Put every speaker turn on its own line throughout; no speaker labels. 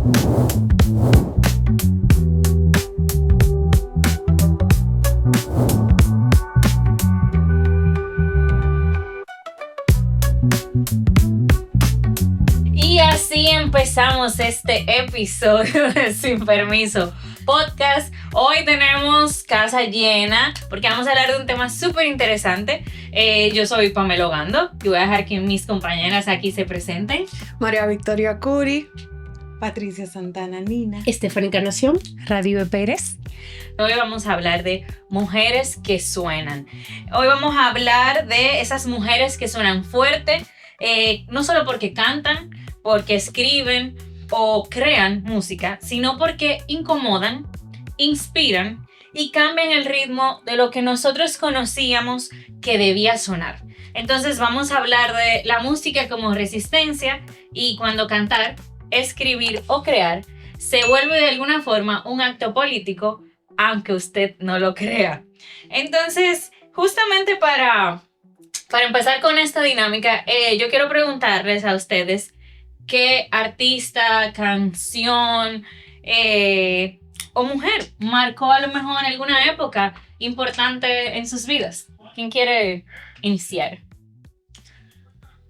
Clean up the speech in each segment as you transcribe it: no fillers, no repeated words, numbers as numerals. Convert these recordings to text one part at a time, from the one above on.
Y así empezamos este episodio de Sin Permiso Podcast. Hoy tenemos casa llena porque vamos a hablar de un tema súper interesante. Yo soy Pamela Ogando y voy a dejar que mis compañeras aquí se presenten.
María Victoria Curi, Patricia Santana Nina,
Estefan Encarnación,
Radio Pérez.
Hoy vamos a hablar de mujeres que suenan. Hoy vamos a hablar de esas mujeres que suenan fuerte, no solo porque cantan, porque escriben o crean música, sino porque incomodan, inspiran y cambian el ritmo de lo que nosotros conocíamos que debía sonar. Entonces vamos a hablar de la música como resistencia y cuando cantar, escribir o crear se vuelve de alguna forma un acto político, aunque usted no lo crea. Entonces, justamente para empezar con esta dinámica, yo quiero preguntarles a ustedes qué artista, canción o mujer marcó a lo mejor en alguna época importante en sus vidas. ¿Quién quiere iniciar?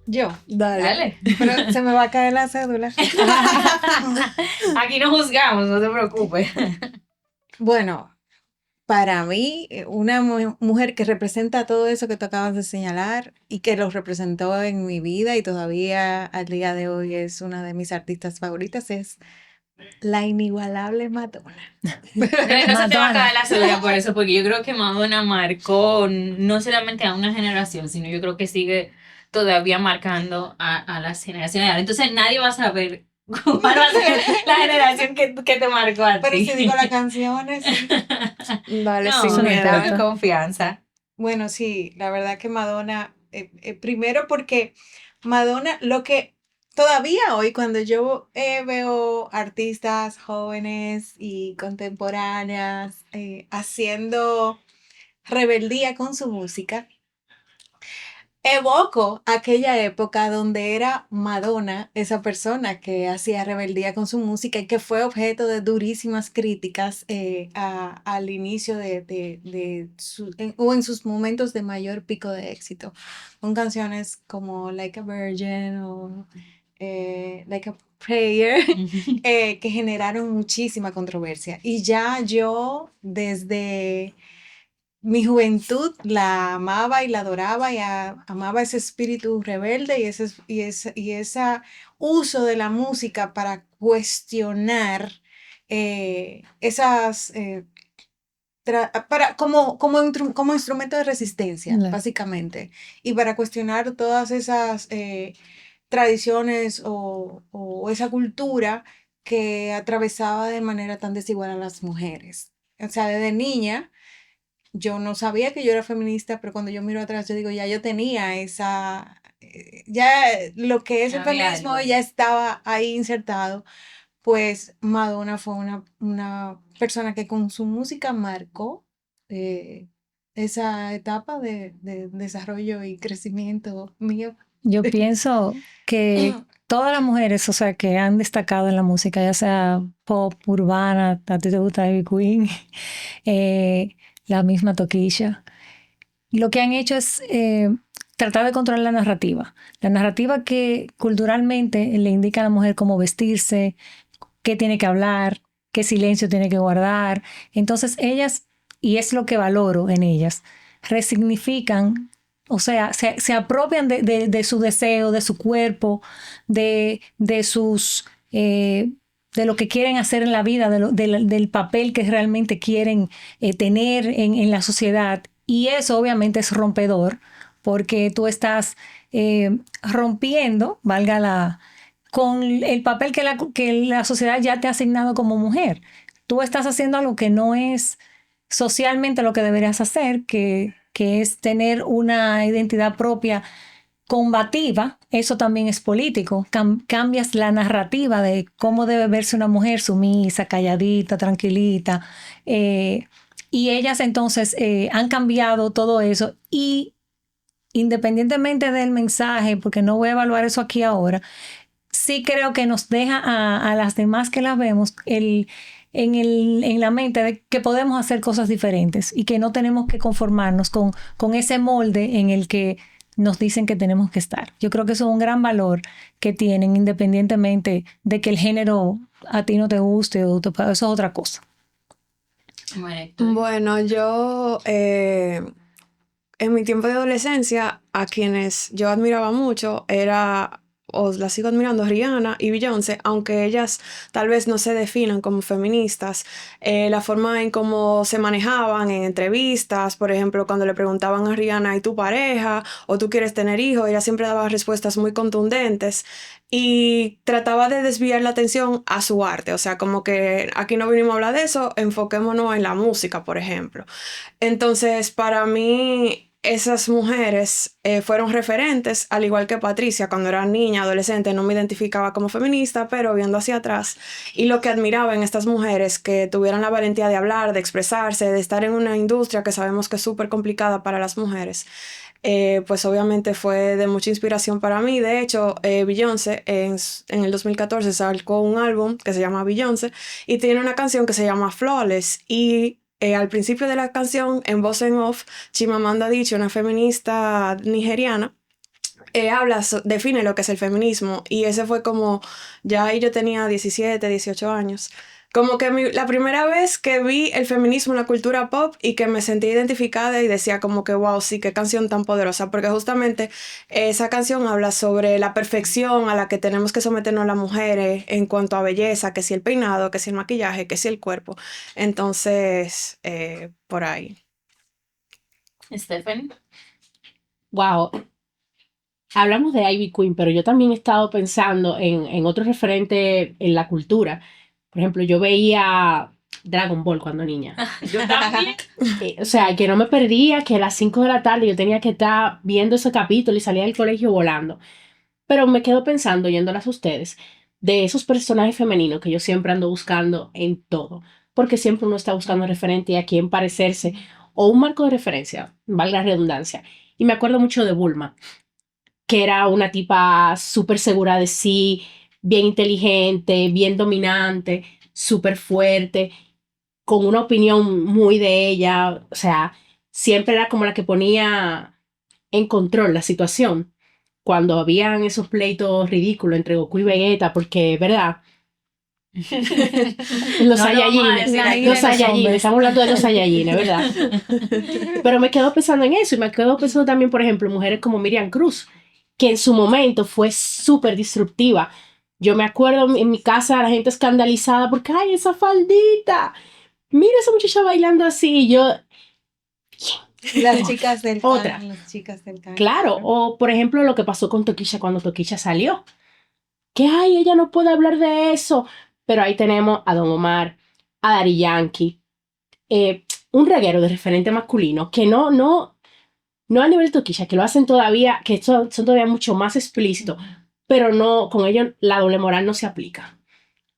Yo.
Dale.
Pero se me va a caer la cédula.
Aquí no juzgamos, no te preocupes.
Bueno, para mí, una mujer que representa todo eso que tú acabas de señalar y que lo representó en mi vida y todavía al día de hoy es una de mis artistas favoritas es la inigualable Madonna.
No se te va a caer la cédula por eso, porque yo creo que Madonna marcó no solamente a una generación, sino yo creo que sigue todavía marcando a las generaciones. Entonces nadie va a saber cuál va a ser la generación que te marcó a ti.
Pero si digo las canciones.
Vale,
No,
sí,
me
me
da
importa.
confianza.
Bueno, sí, la verdad que Madonna, primero porque Madonna, lo que todavía hoy cuando yo veo artistas jóvenes y contemporáneas haciendo rebeldía con su música, evoco aquella época donde era Madonna esa persona que hacía rebeldía con su música y que fue objeto de durísimas críticas al inicio o en sus momentos de mayor pico de éxito, con canciones como Like a Virgin o Like a Prayer, que generaron muchísima controversia. Y ya yo desde mi juventud la amaba y la adoraba y amaba ese espíritu rebelde y ese uso de la música para cuestionar esas, como instrumento de resistencia,
Claro.
básicamente, y para cuestionar todas esas tradiciones o esa cultura que atravesaba de manera tan desigual a las mujeres. O sea, desde niña yo no sabía que yo era feminista, pero cuando yo miro atrás, yo digo, ya yo tenía ya lo que es el
Había
feminismo
algo.
ya estaba ahí insertado. Pues Madonna fue una persona que con su música marcó esa etapa de desarrollo y crecimiento mío.
Yo pienso que todas las mujeres, o sea, que han destacado en la música, ya sea pop, urbana, a ti te gusta Ivy Queen, la misma Tokisha, lo que han hecho es tratar de controlar la narrativa que culturalmente le indica a la mujer cómo vestirse, qué tiene que hablar, qué silencio tiene que guardar. Entonces ellas, y es lo que valoro en ellas, resignifican, o sea, se apropian de su deseo, de su cuerpo, de sus... de lo que quieren hacer en la vida, del papel que realmente quieren tener en la sociedad. Y eso obviamente es rompedor, porque tú estás rompiendo, con el papel que la sociedad ya te ha asignado como mujer. Tú estás haciendo algo que no es socialmente lo que deberías hacer, que es tener una identidad propia combativa. Eso también es político. Cambias la narrativa de cómo debe verse una mujer sumisa, calladita, tranquilita. Y ellas entonces han cambiado todo eso y independientemente del mensaje, porque no voy a evaluar eso aquí ahora, sí creo que nos deja a las demás que las vemos en la mente de que podemos hacer cosas diferentes y que no tenemos que conformarnos con ese molde en el que nos dicen que tenemos que estar. Yo creo que eso es un gran valor que tienen independientemente de que el género a ti no te guste o eso es otra cosa.
Bueno, yo en mi tiempo de adolescencia a quienes yo admiraba mucho o la sigo admirando, Rihanna y Beyoncé, aunque ellas tal vez no se definan como feministas, la forma en cómo se manejaban en entrevistas, por ejemplo, cuando le preguntaban a Rihanna, ¿y tu pareja? ¿O tú quieres tener hijos? Ella siempre daba respuestas muy contundentes y trataba de desviar la atención a su arte, o sea, como que aquí no vinimos a hablar de eso, enfoquémonos en la música, por ejemplo. Entonces, para mí, esas mujeres fueron referentes, al igual que Patricia, cuando era niña, adolescente, no me identificaba como feminista, pero viendo hacia atrás, y lo que admiraba en estas mujeres, que tuvieran la valentía de hablar, de expresarse, de estar en una industria que sabemos que es súper complicada para las mujeres, pues obviamente fue de mucha inspiración para mí. De hecho, Beyoncé en el 2014 sacó un álbum que se llama Beyoncé y tiene una canción que se llama Flawless, y al principio de la canción, en voz en off, Chimamanda Adichie, una feminista nigeriana, define lo que es el feminismo, y ese fue como, ya ahí yo tenía 17, 18 años, como que la primera vez que vi el feminismo en la cultura pop y que me sentí identificada y decía como que wow, sí, qué canción tan poderosa, porque justamente esa canción habla sobre la perfección a la que tenemos que someternos las mujeres en cuanto a belleza, que si el peinado, que si el maquillaje, que si el cuerpo. Entonces, por ahí.
Stephanie.
Wow. Hablamos de Ivy Queen, pero yo también he estado pensando en otro referente en la cultura. Por ejemplo, yo veía Dragon Ball cuando niña.
Yo también.
O sea, que no me perdía, que a las 5 de la tarde yo tenía que estar viendo ese capítulo y salía del colegio volando. Pero me quedo pensando, yéndolas a ustedes, de esos personajes femeninos que yo siempre ando buscando en todo. Porque siempre uno está buscando referente a quién parecerse o un marco de referencia, valga la redundancia. Y me acuerdo mucho de Bulma, que era una tipa súper segura de sí, bien inteligente, bien dominante, súper fuerte, con una opinión muy de ella. O sea, siempre era como la que ponía en control la situación cuando habían esos pleitos ridículos entre Goku y Vegeta, porque, ¿verdad? Los Saiyajines, estamos hablando de los Saiyajines, ¿verdad? Pero me quedo pensando en eso, y me quedo pensando también, por ejemplo, mujeres como Miriam Cruz, que en su momento fue súper disruptiva. Yo me acuerdo en mi casa la gente escandalizada porque, ¡ay, esa faldita! Mira esa muchacha bailando así. Y yo,
Las chicas del
Otra.
Las chicas del can.
claro. O, por ejemplo, lo que pasó con Tokischa cuando Tokischa salió. Que, ¡ay, ella no puede hablar de eso! Pero ahí tenemos a Don Omar, a Daddy Yankee, un reguero de referente masculino que no a nivel Tokischa, que lo hacen todavía, que son todavía mucho más explícitos, pero no, con ellos la doble moral no se aplica.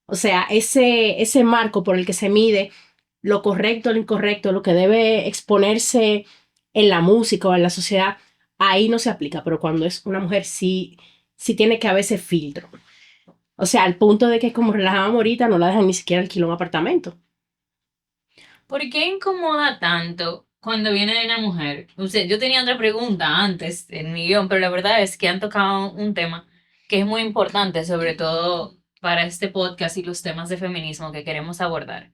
O sea, ese marco por el que se mide lo correcto, lo incorrecto, lo que debe exponerse en la música o en la sociedad, ahí no se aplica, pero cuando es una mujer sí tiene que haber ese filtro. O sea, al punto de que, como relajábamos ahorita, no la dejan ni siquiera alquilar un apartamento.
¿Por qué incomoda tanto cuando viene una mujer? O sea, yo tenía otra pregunta antes en mi guión, pero la verdad es que han tocado un tema que es muy importante, sobre todo para este podcast y los temas de feminismo que queremos abordar.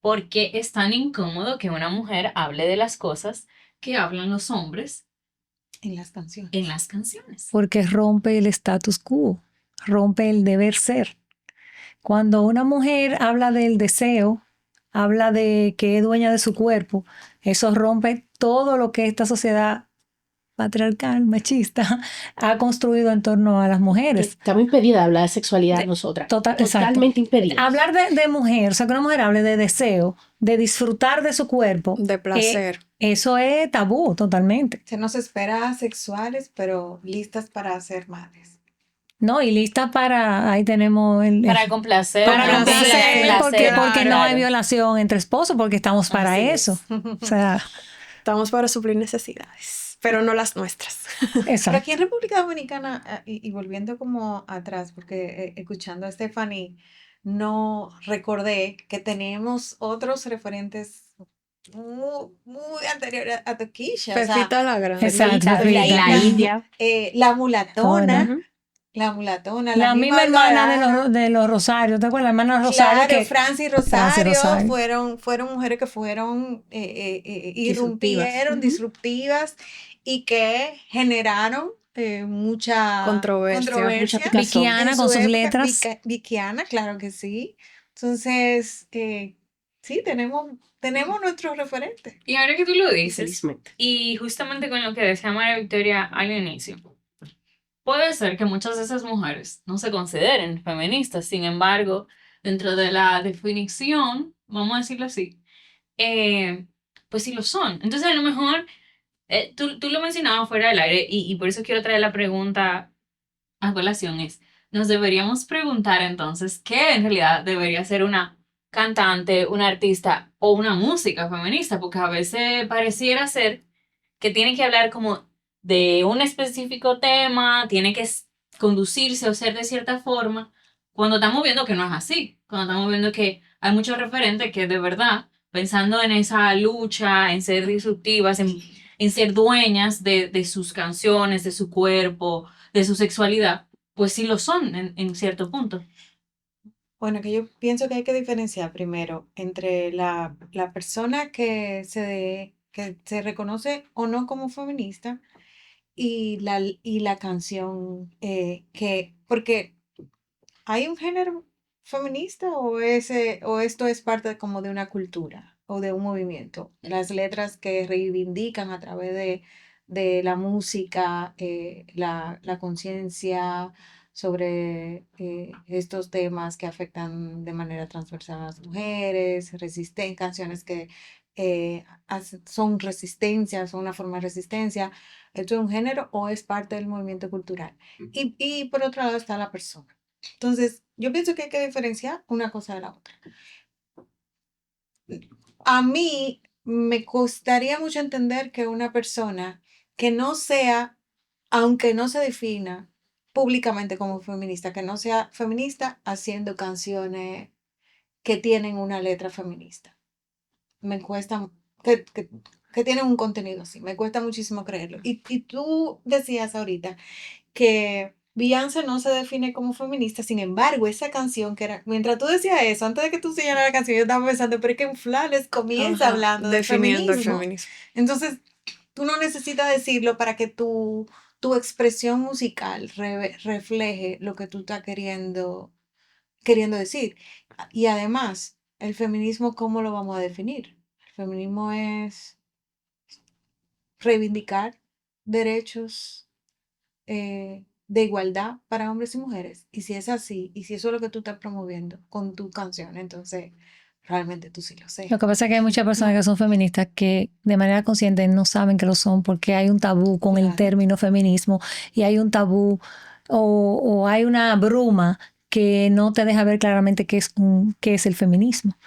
¿Por qué es tan incómodo que una mujer hable de las cosas que hablan los hombres
En las canciones.
en las canciones?
Porque rompe el status quo, rompe el deber ser. Cuando una mujer habla del deseo, habla de que es dueña de su cuerpo, eso rompe todo lo que esta sociedad patriarcal, machista, ha construido en torno a las mujeres.
Estamos impedidas de hablar de sexualidad nosotras. Totalmente impedidas.
Hablar de mujer, o sea, que una mujer hable de deseo, de disfrutar de su cuerpo,
De placer.
eso es tabú totalmente.
Se nos espera sexuales, pero listas para ser madres.
No, y lista para, ahí tenemos
Para complacer.
para complacer, porque no hay
claro.
violación entre esposos, porque estamos para
Así
eso. O sea,
Estamos para suplir necesidades. pero no las nuestras.
Pero
Exacto.
aquí en República Dominicana, y volviendo como atrás, porque escuchando a Stephanie, no recordé que tenemos otros referentes muy anteriores a Toquilla. O sea,
Pepita la Grande.
Exacto,
Pepita,
Pepita.
y la India.
la mulatona,
Ujú.
la mulatona,
La misma
misma
hermana
Algarada.
de los Rosarios, ¿te acuerdas? La hermana Rosario
Claro,
que
Francis
Francis
Rosario
Rosario.
fueron mujeres que fueron,
Disruptivas.
irrumpieron, disruptivas y que generaron mucha
Controversia.
Mucha
controversia
picazón.
en
Viquiana
su
con sus
época.
letras.
Viquiana, claro que sí. Entonces, sí, tenemos nuestros referentes.
Y ahora que tú lo dices,
Felizmente.
y justamente con lo que decía María Victoria al inicio, puede ser que muchas de esas mujeres no se consideren feministas, sin embargo, dentro de la definición, vamos a decirlo así, pues sí lo son. Entonces, a lo mejor, tú lo mencionabas fuera del aire, y por eso quiero traer la pregunta a colación, es, nos deberíamos preguntar entonces qué en realidad debería ser una cantante, una artista o una música feminista, porque a veces pareciera ser que tiene que hablar como de un específico tema, tiene que conducirse o ser de cierta forma, cuando estamos viendo que no es así, cuando estamos viendo que hay muchos referentes que de verdad, pensando en esa lucha, en ser disruptivas, en ser dueñas de sus canciones, de su cuerpo, de su sexualidad, pues sí lo son en cierto punto.
Bueno, que yo pienso que hay que diferenciar primero entre la persona que se reconoce o no como feminista y la canción porque ¿hay un género feminista o esto es parte como de una cultura o de un movimiento? Las letras que reivindican a través de la música, la conciencia sobre estos temas que afectan de manera transversal a las mujeres, canciones que son resistencia, son una forma de resistencia. ¿Esto es un género o es parte del movimiento cultural? Y por otro lado está la persona. Entonces, yo pienso que hay que diferenciar una cosa de la otra. A mí me costaría mucho entender que una persona que no sea, aunque no se defina públicamente como feminista, que no sea feminista haciendo canciones que tienen una letra feminista. Me cuesta, que, que, que tienen un contenido así, me cuesta muchísimo creerlo. Y tú decías ahorita que Beyoncé no se define como feminista, sin embargo, esa canción que era, mientras tú decías eso, antes de que tú señalaras la canción, yo estaba pensando, pero es que en Flawless comienza
Ajá,
hablando del
definiendo el
feminismo.
feminismo.
Entonces, tú no necesitas decirlo para que tu expresión musical refleje lo que tú estás queriendo decir. Y además, el feminismo, ¿cómo lo vamos a definir? El feminismo es reivindicar derechos de igualdad para hombres y mujeres. Y si es así, y si eso es lo que tú estás promoviendo con tu canción, entonces realmente tú sí lo sé.
Lo que pasa es que hay muchas personas que son feministas que de manera consciente no saben que lo son porque hay un tabú con el
Claro.
término feminismo y hay un tabú o hay una bruma que no te deja ver claramente qué es el feminismo.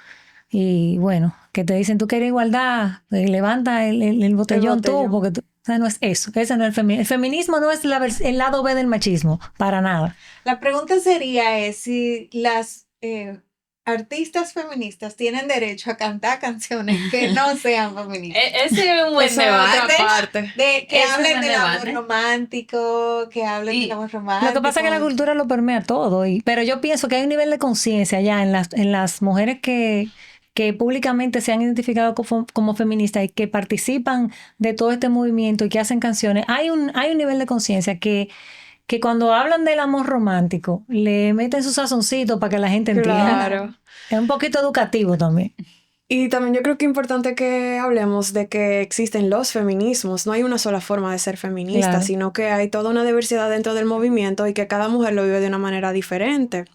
Y bueno, que te dicen tú quieres igualdad, levanta el botellón tú,
botellón.
porque o sea, no es eso. Ese no es el feminismo. El feminismo no es el lado B del machismo, para nada.
La pregunta sería si las artistas feministas tienen derecho a cantar canciones que no sean feministas.
Ese es un buen
Esa es otra
debate.
parte.
De que
Ese es
hablen
un
del amor
debate.
romántico, que hablen del
Y
amor romántico.
Lo que pasa es que la cultura lo permea todo, pero yo pienso que hay un nivel de conciencia ya en las mujeres que públicamente se han identificado como feministas y que participan de todo este movimiento y que hacen canciones. Hay un nivel de conciencia que cuando hablan del amor romántico le meten su sazoncito para que la gente entienda.
Claro.
Es un poquito educativo también.
Y también yo creo que es importante que hablemos de que existen los feminismos. No hay una sola forma de ser feminista,
Claro.
sino que hay toda una diversidad dentro del movimiento y que cada mujer lo vive de una manera diferente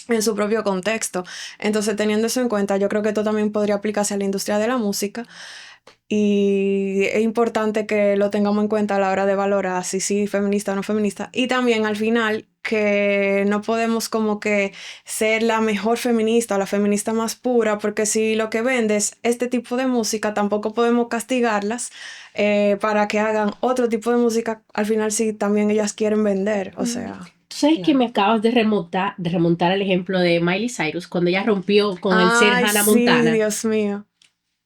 en su propio contexto. Entonces, teniendo eso en cuenta, yo creo que esto también podría aplicarse a la industria de la música. Y es importante que lo tengamos en cuenta a la hora de valorar si sí, feminista o no feminista. Y también al final que no podemos como que ser la mejor feminista o la feminista más pura, porque si lo que vende es este tipo de música, tampoco podemos castigarlas para que hagan otro tipo de música, al final si también ellas quieren vender, o sea...
Tú sabes que me acabas de remontar al ejemplo de Miley Cyrus, cuando ella rompió con el ser
Ay,
Hannah
sí,
Montana.
Dios mío.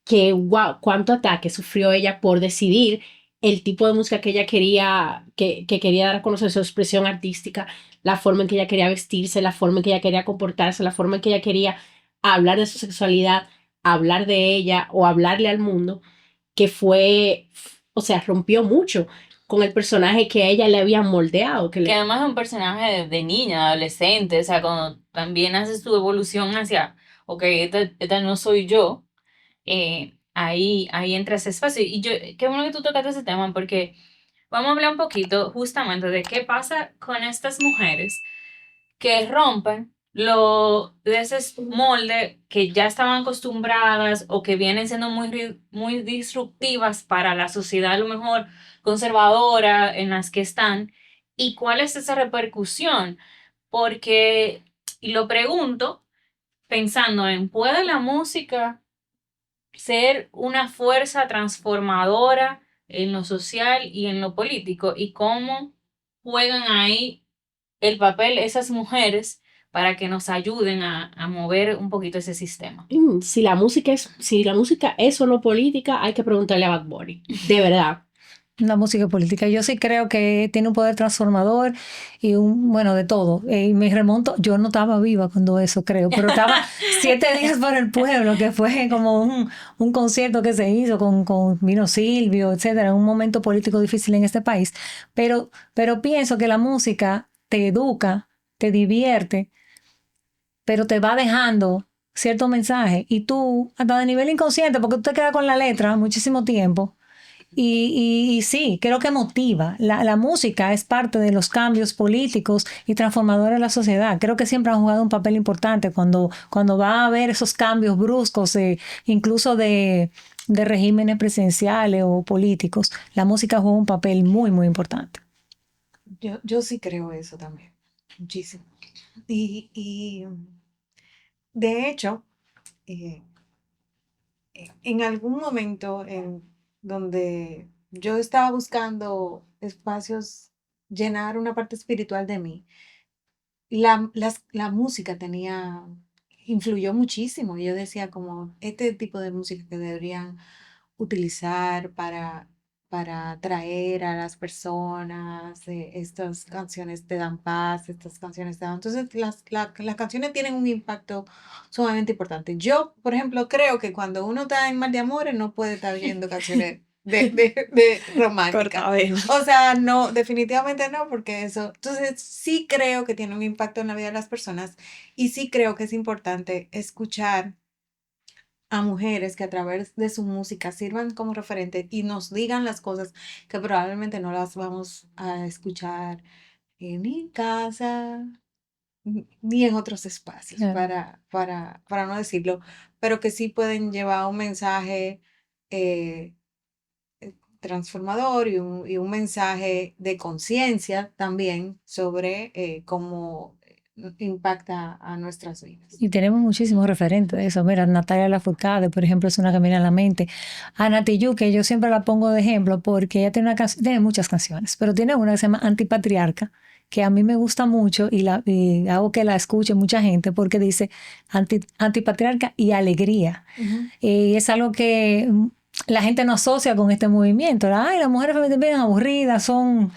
Que wow, cuánto ataque sufrió ella por decidir el tipo de música que ella quería, que quería dar a conocer, su expresión artística, la forma en que ella quería vestirse, la forma en que ella quería comportarse, la forma en que ella quería hablar de su sexualidad, hablar de ella o hablarle al mundo, que fue, o sea, rompió mucho con el personaje que a ella le habían moldeado.
Que además es un personaje de niña, adolescente, o sea, cuando también hace su evolución hacia, ok, esta no soy yo, ahí entra ese espacio. Y yo, qué bueno que tú tocaste ese tema, porque vamos a hablar un poquito justamente de qué pasa con estas mujeres que rompen de ese molde que ya estaban acostumbradas o que vienen siendo muy disruptivas para la sociedad, a lo mejor conservadora en las que están, y cuál es esa repercusión. Porque, y lo pregunto pensando en, ¿puede la música ser una fuerza transformadora en lo social y en lo político? ¿Y cómo juegan ahí el papel esas mujeres para que nos ayuden a mover un poquito ese sistema?
Si la música es o no política, hay que preguntarle a Bad Bunny. De verdad.
La música política. Yo sí creo que tiene un poder transformador y bueno, de todo. Y me remonto, yo no estaba viva cuando eso creo, pero estaba 7 días por el pueblo, que fue como un concierto que se hizo vino Silvio, etcétera, en un momento político difícil en este país. Pero pienso que la música te educa, te divierte, pero te va dejando cierto mensaje. Y tú, hasta de nivel inconsciente, porque tú te quedas con la letra muchísimo tiempo. Y sí, creo que motiva. La música es parte de los cambios políticos y transformadores de la sociedad. Creo que siempre han jugado un papel importante cuando va a haber esos cambios bruscos, incluso de regímenes presidenciales o políticos. La música juega un papel muy, muy importante.
Yo sí creo eso también, muchísimo. Y de hecho, eh, en algún momento donde yo estaba buscando espacios, llenar una parte espiritual de mí, la música influyó muchísimo. Yo decía como este tipo de música que deberían utilizar para atraer a las personas, estas canciones te dan paz, estas canciones te dan... Entonces las canciones tienen un impacto sumamente importante. Yo, por ejemplo, creo que cuando uno está en mal de amores no puede estar oyendo canciones de romántica.
Cortavena.
O sea, no, definitivamente no, porque eso... Entonces sí creo que tiene un impacto en la vida de las personas y sí creo que es importante escuchar a mujeres que a través de su música sirvan como referente y nos digan las cosas que probablemente no las vamos a escuchar ni en casa ni en otros espacios,
Claro.
para no decirlo, pero que sí pueden llevar un mensaje eh, transformador y un mensaje de conciencia también sobre cómo impacta a nuestras vidas.
Y tenemos muchísimos referentes de eso. Mira, Natalia Lafourcade, por ejemplo, es una que me viene a la mente. Ana Tijoux, que yo siempre la pongo de ejemplo porque ella tiene muchas canciones, pero tiene una que se llama Antipatriarca, que a mí me gusta mucho y hago que la escuche mucha gente porque dice antipatriarca y alegría. Y es algo que la gente no asocia con este movimiento. Ay, las mujeres feministas bien aburridas, son...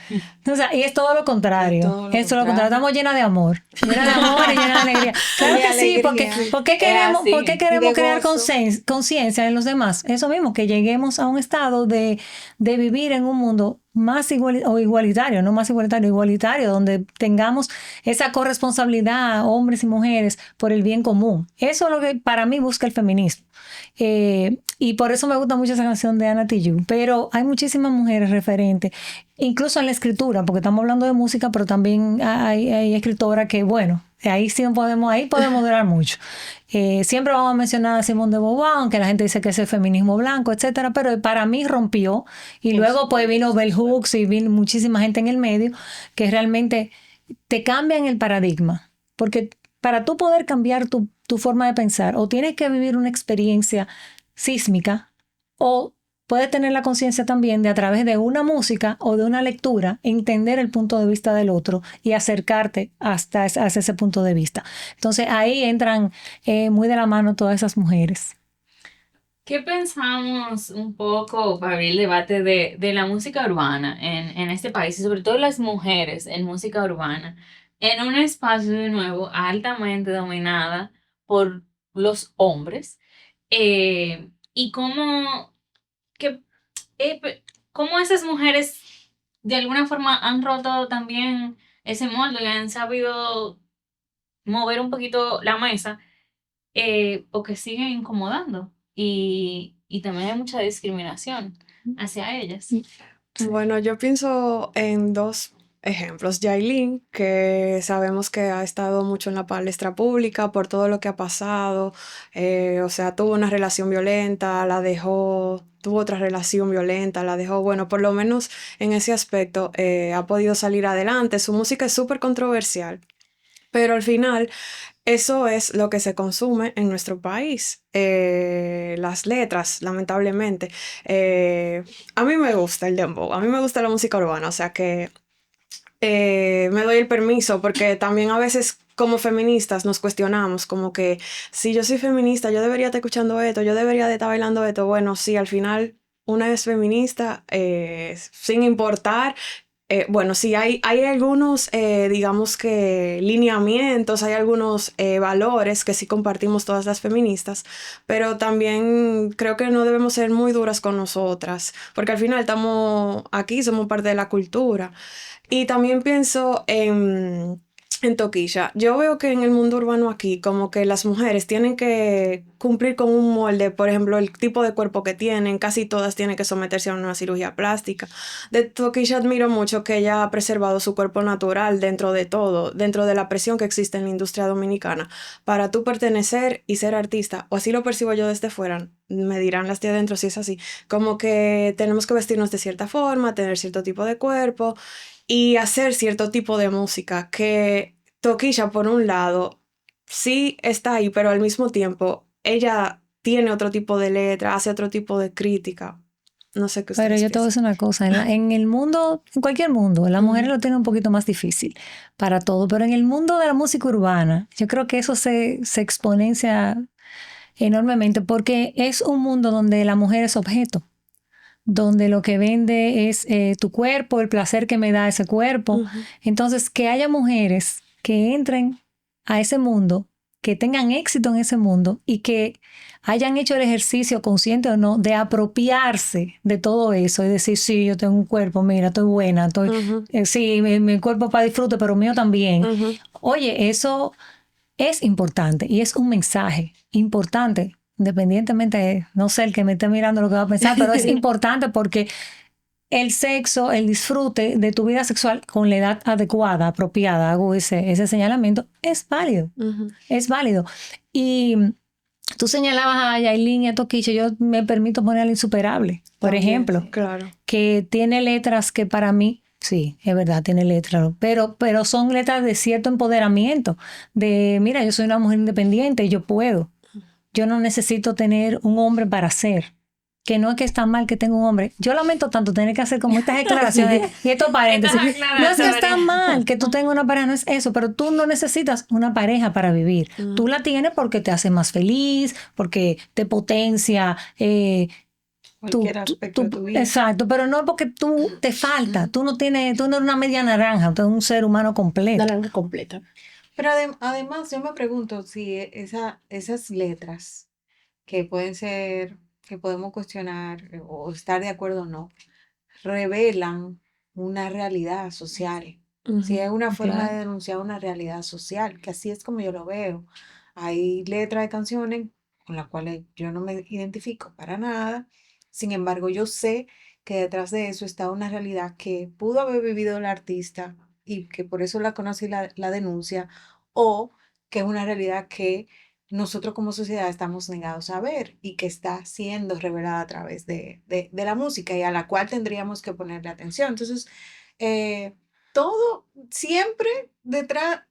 O sea, y es todo lo contrario. Es todo lo contrario. Estamos llenas de amor. Llenas de amor y llenas de alegría. Claro que sí, porque queremos crear conciencia en los demás. Eso mismo, que lleguemos a un estado de vivir en un mundo más igualitario, no más igualitario, donde tengamos esa corresponsabilidad, hombres y mujeres, por el bien común. Eso es lo que para mí busca el feminismo. Y por eso me gusta mucho esa canción de Ana Tijoux. Pero hay muchísimas mujeres referentes, incluso en la escritura, porque estamos hablando de música, pero también hay escritoras que, bueno, ahí podemos durar mucho. Siempre vamos a mencionar a Simone de Beauvoir, aunque la gente dice que es el feminismo blanco, etcétera, pero para mí rompió. Y luego pues vino Bell Hooks y vino muchísima gente en el medio que realmente te cambian el paradigma. Porque para tú poder cambiar tu forma de pensar, o tienes que vivir una experiencia sísmica, o puedes tener la conciencia también de a través de una música o de una lectura, entender el punto de vista del otro y acercarte hacia ese punto de vista. Entonces ahí entran muy de la mano todas esas mujeres.
¿Qué pensamos un poco para abrir el debate de la música urbana en este país y sobre todo las mujeres en música urbana en un espacio de nuevo altamente dominada por los hombres? Y que, cómo esas mujeres de alguna forma han roto también ese molde y han sabido mover un poquito la mesa, o que siguen incomodando. Y también hay mucha discriminación hacia ellas.
Bueno, yo pienso en dos ejemplos. Yailin, que sabemos que ha estado mucho en la palestra pública por todo lo que ha pasado. O sea, tuvo una relación violenta, la dejó, tuvo otra relación violenta, la dejó. Bueno, por lo menos en ese aspecto ha podido salir adelante. Su música es súper controversial, pero al final eso es lo que se consume en nuestro país. Las letras, lamentablemente. A mí me gusta el dembow, a mí me gusta la música urbana, o sea que me doy el permiso porque también a veces como feministas nos cuestionamos como que si yo soy feminista, yo debería estar escuchando esto, yo debería de estar bailando esto. Bueno, sí, al final una es feminista sin importar. Bueno, sí, hay algunos, digamos que lineamientos, hay algunos valores que sí compartimos todas las feministas, pero también creo que no debemos ser muy duras con nosotras, porque al final estamos aquí, somos parte de la cultura. Y también pienso en Toquilla. Yo veo que en el mundo urbano aquí, como que las mujeres tienen que cumplir con un molde, por ejemplo, el tipo de cuerpo que tienen, casi todas tienen que someterse a una cirugía plástica. De Toquilla admiro mucho que ella ha preservado su cuerpo natural dentro de todo, dentro de la presión que existe en la industria dominicana. Para tú pertenecer y ser artista, o así lo percibo yo desde fuera, me dirán las de adentro si es así, como que tenemos que vestirnos de cierta forma, tener cierto tipo de cuerpo y hacer cierto tipo de música que Toquilla, por un lado, sí está ahí, pero al mismo tiempo ella tiene otro tipo de letra, hace otro tipo de crítica. No sé qué
Pero
ustedes
yo te voy a decir una cosa, en el mundo, en cualquier mundo, las mujeres lo tienen un poquito más difícil para todo, pero en el mundo de la música urbana, yo creo que eso se exponencia enormemente porque es un mundo donde la mujer es objeto, donde lo que vende es tu cuerpo, el placer que me da ese cuerpo. Entonces, que haya mujeres que entren a ese mundo, que tengan éxito en ese mundo y que hayan hecho el ejercicio, consciente o no, de apropiarse de todo eso y decir, sí, yo tengo un cuerpo, mira, estoy buena, sí, mi cuerpo para disfrute, pero mío también. Oye, eso es importante y es un mensaje importante, independientemente de, no sé, el que me esté mirando lo que va a pensar, pero es importante porque el sexo, el disfrute de tu vida sexual con la edad adecuada, apropiada, hago ese señalamiento, es válido, es válido. Y tú señalabas a Yailin y a Toquilla, yo me permito poner al Insuperable, por
También,
ejemplo,
claro.
que tiene letras que para mí, sí, es verdad, tiene letras, pero son letras de cierto empoderamiento, de, mira, yo soy una mujer independiente, yo puedo, yo no necesito tener un hombre para ser. Que no es que está mal que tenga un hombre. Yo lamento tanto tener que hacer como estas declaraciones y estos paréntesis. No es que está mal que tú tengas una pareja, no es eso, pero tú no necesitas una pareja para vivir. Tú la tienes porque te hace más feliz, porque te potencia.
Cualquier aspecto de tu vida.
Exacto, pero no porque tú te falta. Tú no eres una media naranja, tú eres un ser humano completo.
Naranja completa.
Pero además yo me pregunto si esas letras que pueden ser, que podemos cuestionar o estar de acuerdo o no, revelan una realidad social. Si es una forma de denunciar una realidad social, que así es como yo lo veo. Hay letras de canciones con las cuales yo no me identifico para nada. Sin embargo, yo sé que detrás de eso está una realidad que pudo haber vivido el artista y que por eso la conoce y la denuncia, o que es una realidad que nosotros como sociedad estamos negados a ver y que está siendo revelada a través de la música y a la cual tendríamos que ponerle atención. Entonces, eh, todo siempre detrás,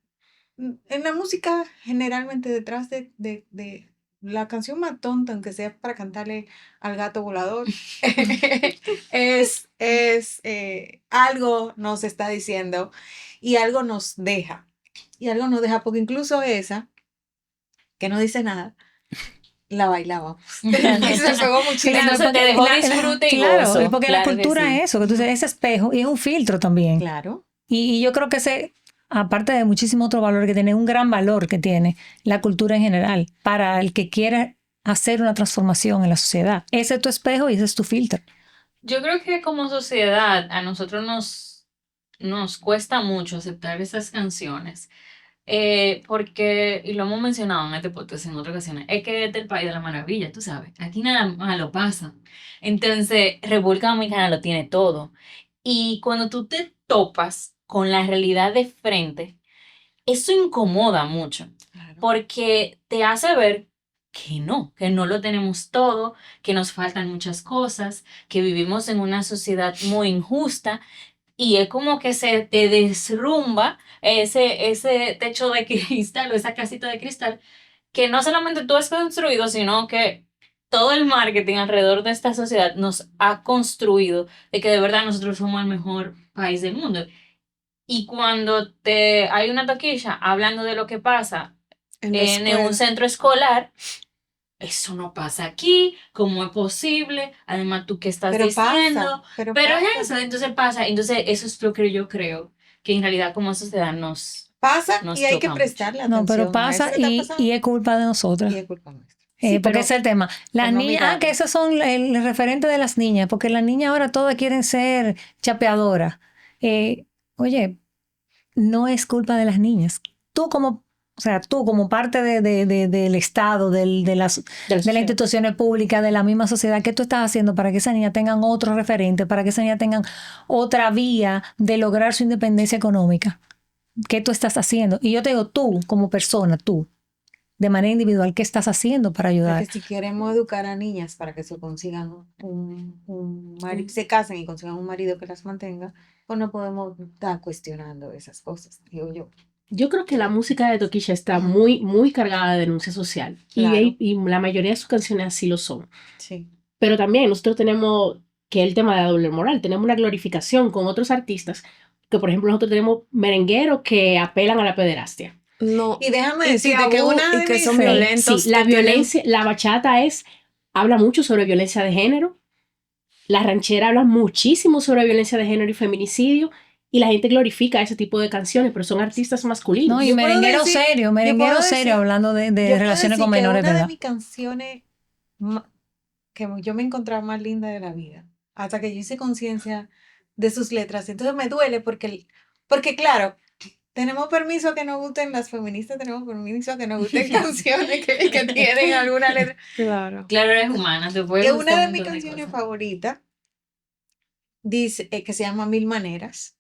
en la música generalmente detrás de la canción más tonta, aunque sea para cantarle al gato volador, es algo nos está diciendo y algo nos deja. Y algo nos deja, porque incluso esa, que no dice nada, la bailábamos. Y se pegó muchísimo.
Entonces te dejó disfrute y
Claro,
gozo.
y porque
Claro
la
que
cultura
sí.
es eso, que tú dices, ese espejo y es un filtro también.
Claro.
Y yo creo que ese, aparte de muchísimo otro valor que tiene, un gran valor que tiene la cultura en general para el que quiera hacer una transformación en la sociedad. Ese es tu espejo y ese es tu filtro.
Yo creo que como sociedad a nosotros nos cuesta mucho aceptar esas canciones. Porque, y lo hemos mencionado en este podcast en otras ocasiones, es que este es el país de la maravilla, tú sabes. Aquí nada malo pasa. Entonces, República Dominicana lo tiene todo. Y cuando tú te topas con la realidad de frente, eso incomoda mucho.
Claro.
Porque te hace ver que no lo tenemos todo, que nos faltan muchas cosas, que vivimos en una sociedad muy injusta y es como que se te derrumba ese techo de cristal o esa casita de cristal que no solamente tú has construido, sino que todo el marketing alrededor de esta sociedad nos ha construido de que de verdad nosotros somos el mejor país del mundo. Y cuando hay una toquilla hablando de lo que pasa
En la
en un
escuela.
centro escolar, eso no pasa aquí, ¿cómo es posible? Además, ¿tú qué estás
Pero
diciendo?
pasa. Pero
Pero
pasa.
es eso, entonces pasa. Entonces, eso es lo que yo creo, que en realidad como sociedad
Pasa
nos
y hay que
choca
prestarle
No,
atención.
pero
a eso
pasa
que está
y
pasando.
es culpa de nosotras.
Y es culpa nuestra.
Sí,
Porque
pero
ese es el tema. Las
por no
niñas,
mirarlo.
que esos son el referente de las niñas, porque las niñas ahora todas quieren ser chapeadoras. Oye, no es culpa de las niñas. Tú como parte del Estado, de las instituciones públicas, de la misma sociedad, ¿qué tú estás haciendo para que esas niñas tengan otro referente, para que esas niñas tengan otra vía de lograr su independencia económica? ¿Qué tú estás haciendo? Y yo te digo, tú como persona, tú, de manera individual, ¿qué estás haciendo para ayudar?
Porque si queremos educar a niñas para que se consigan un marido, se casen y consigan un marido que las mantenga, pues no podemos estar cuestionando esas cosas, digo yo.
Yo creo que la música de Toquilla está muy, muy cargada de denuncia social.
Claro.
Y la mayoría de sus canciones así lo son.
Sí.
Pero también nosotros tenemos que el tema de la doble moral. Tenemos una glorificación con otros artistas. Que por ejemplo nosotros tenemos merengueros que apelan a la pederastia.
No.
Y déjame
Y
decirte
que
que
abu-
una
y
de
que
mis...
son
Sí,
violentos.
la
que tienen-
violencia, la bachata habla mucho sobre violencia de género. La ranchera habla muchísimo sobre violencia de género y feminicidio. Y la gente glorifica ese tipo de canciones, pero son artistas masculinos.
No, y
Yo puedo
merenguero
decir-
serio,
yo
merenguero
puedo
serio,
decir-
hablando de
Yo puedo
relaciones con
decir que
menores de
una
edad.
de mis canciones que yo me encontraba más linda de la vida, hasta que yo hice conciencia de sus letras. Entonces me duele porque claro, tenemos permiso a que nos gusten las feministas, tenemos permiso a que nos gusten canciones que tienen alguna letra.
Claro.
Claro, eres humana, te puede
Y
gustar
una de
un
mis
montón
canciones
cosas.
favoritas dice que se llama Mil Maneras.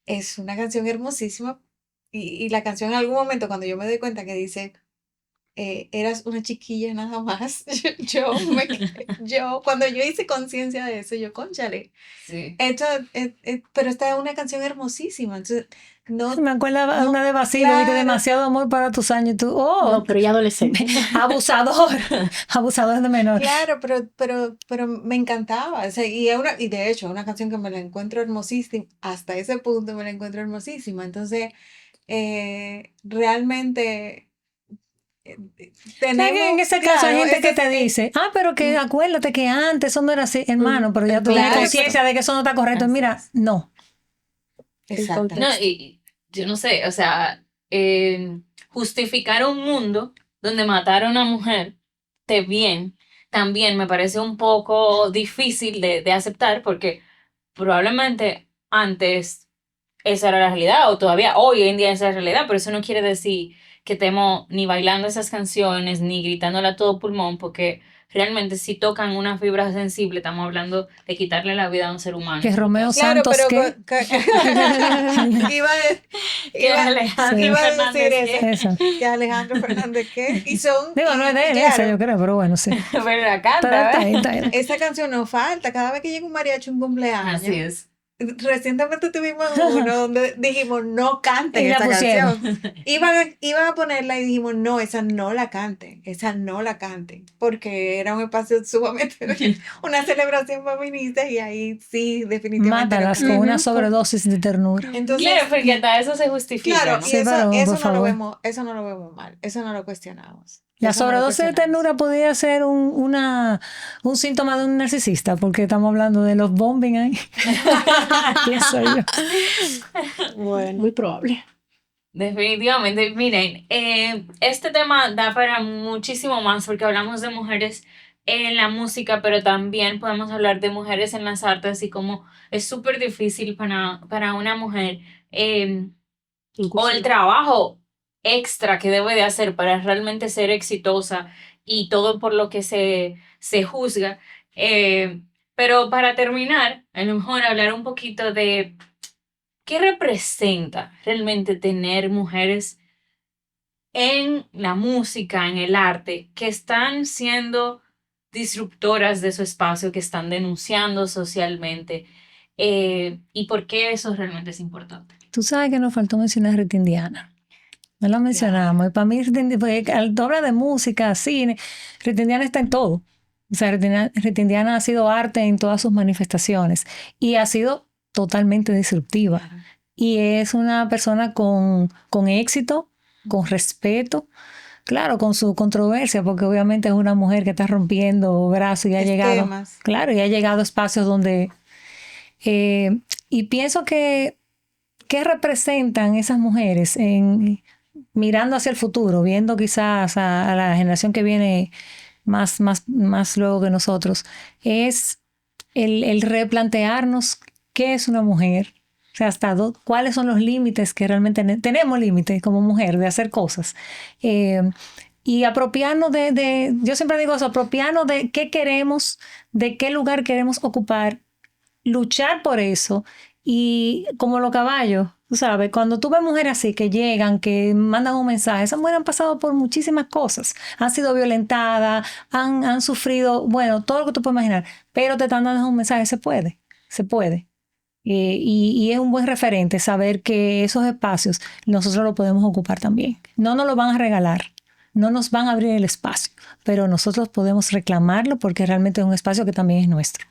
Es una canción hermosísima y la canción en algún momento cuando yo me doy cuenta que dice eras una chiquilla nada más, yo cuando yo hice conciencia de eso, yo cónchale,
Sí.
pero esta es una canción hermosísima, entonces no,
Me acuerdo
no,
una de Basilio, de que
claro.
demasiado amor para tus años. Y tú,
No, pero ya adolescente.
abusador, abusador de menor.
Claro, pero me encantaba, o sea, y de hecho, es una canción que me la encuentro hermosísima, hasta ese punto me la encuentro hermosísima, entonces, realmente
¿Sabes que en ese caso hay
claro,
gente que
ese-
te dice, pero que acuérdate que antes eso no era así, hermano, pero ya tú tienes
Claro,
conciencia de que eso no está correcto.
Así
Mira,
es.
no.
Exactamente.
No, y yo no sé, o sea, justificar un mundo donde matar a una mujer de bien también me parece un poco difícil de aceptar porque probablemente antes esa era la realidad o todavía hoy en día esa es la realidad, pero eso no quiere decir que estemos ni bailando esas canciones ni gritándola a todo pulmón porque realmente si tocan una fibra sensible estamos hablando de quitarle la vida a un ser humano.
Que Romeo
Claro,
Santos,
pero
¿qué?
Que Alejandro
iba a
Fernández,
decir
¿qué?
eso, que Alejandro Fernández, ¿qué? Y son,
Digo, no es de él,
claro,
esa yo creo, pero bueno, sí.
Pero la
Pero
canta,
está ahí,
¿ves?
está ahí.
esa canción no falta, cada vez que llega un mariachi a un cumpleaños,
Así es.
recientemente tuvimos uno donde dijimos, no canten
Y la
esta
pusieron.
canción. Iban a ponerla y dijimos, no, esa no la canten, porque era un espacio sumamente, una celebración feminista y ahí sí, definitivamente.
Mátalas
no.
con una
Ujú.
sobredosis de ternura.
Entonces,
Claro, porque hasta eso se justifica,
claro,
¿no?
y
Sí, pero,
eso
por
no lo
favor.
vemos, eso no lo vemos mal, eso no lo cuestionamos.
La
Eso no lo
sobredosis de
cuestionamos.
ternura podría ser un síntoma de un narcisista, porque estamos hablando de los bombing ahí. ¿Quién soy yo?
Bueno.
Muy probable.
Definitivamente, miren, este tema da para muchísimo más porque hablamos de mujeres en la música, pero también podemos hablar de mujeres en las artes y cómo es súper difícil para una mujer o el
Inclusive.
trabajo extra que debe de hacer para realmente ser exitosa y todo por lo que se juzga. Pero para terminar, a lo mejor hablar un poquito de qué representa realmente tener mujeres en la música, en el arte, que están siendo disruptoras de su espacio, que están denunciando socialmente, y por qué eso realmente es importante.
Tú sabes que nos faltó mencionar a Rita Indiana. No la mencionamos. Y para mí, porque al tú hablas de música, cine, Rita Indiana está en todo. O sea, Rita Indiana ha sido arte en todas sus manifestaciones y ha sido totalmente disruptiva.
Claro.
Y es una persona con éxito, con respeto, claro, con su controversia, porque obviamente es una mujer que está rompiendo brazos y ha llegado,
Esquemas.
claro, y ha llegado a espacios donde... y pienso que, ¿qué representan esas mujeres mirando hacia el futuro, viendo quizás a la generación que viene más luego que nosotros? Es el replantearnos qué es una mujer. O sea, cuáles son los límites que realmente tenemos límites como mujer de hacer cosas. Y apropiarnos yo siempre digo eso, apropiarnos de qué queremos, de qué lugar queremos ocupar, luchar por eso. Y como los caballos, tú sabes, cuando tú ves mujeres así que llegan, que mandan un mensaje, esas mujeres han pasado por muchísimas cosas, han sido violentadas, han sufrido, bueno, todo lo que tú puedes imaginar, pero te están dando un mensaje, se puede. Y es un buen referente saber que esos espacios nosotros los podemos ocupar también. No nos lo van a regalar, no nos van a abrir el espacio, pero nosotros podemos reclamarlo porque realmente es un espacio que también es nuestro.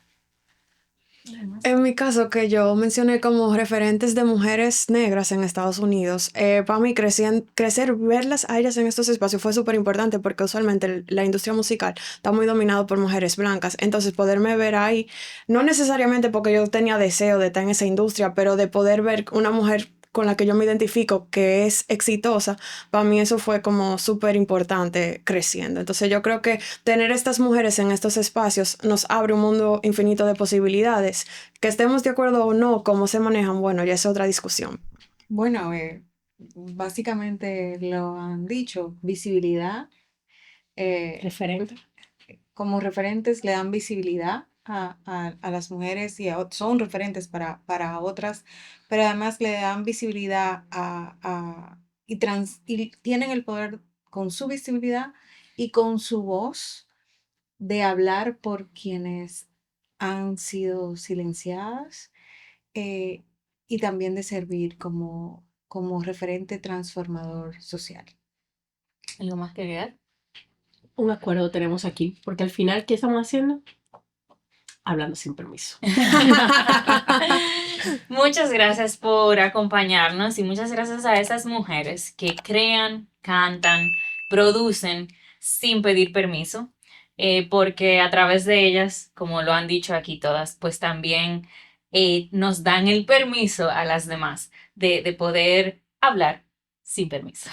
En mi caso, que yo mencioné como referentes de mujeres negras en Estados Unidos, para mí crecer, verlas a ellas en estos espacios fue súper importante porque usualmente la industria musical está muy dominada por mujeres blancas. Entonces, poderme ver ahí, no necesariamente porque yo tenía deseo de estar en esa industria, pero de poder ver una mujer con la que yo me identifico que es exitosa, para mí eso fue como súper importante creciendo. Entonces yo creo que tener estas mujeres en estos espacios nos abre un mundo infinito de posibilidades. Que estemos de acuerdo o no cómo se manejan, bueno, ya es otra discusión.
Bueno, básicamente lo han dicho, visibilidad.
Referente.
Como referentes le dan visibilidad a las mujeres y son referentes para otras, pero además le dan visibilidad y tienen el poder con su visibilidad y con su voz de hablar por quienes han sido silenciadas, y también de servir como referente transformador social.
¿Algo más que agregar?
Un acuerdo tenemos aquí, porque al final, ¿qué estamos haciendo? Hablando sin permiso.
Muchas gracias por acompañarnos y muchas gracias a esas mujeres que crean, cantan, producen sin pedir permiso, porque a través de ellas, como lo han dicho aquí todas, pues también nos dan el permiso a las demás de poder hablar sin permiso.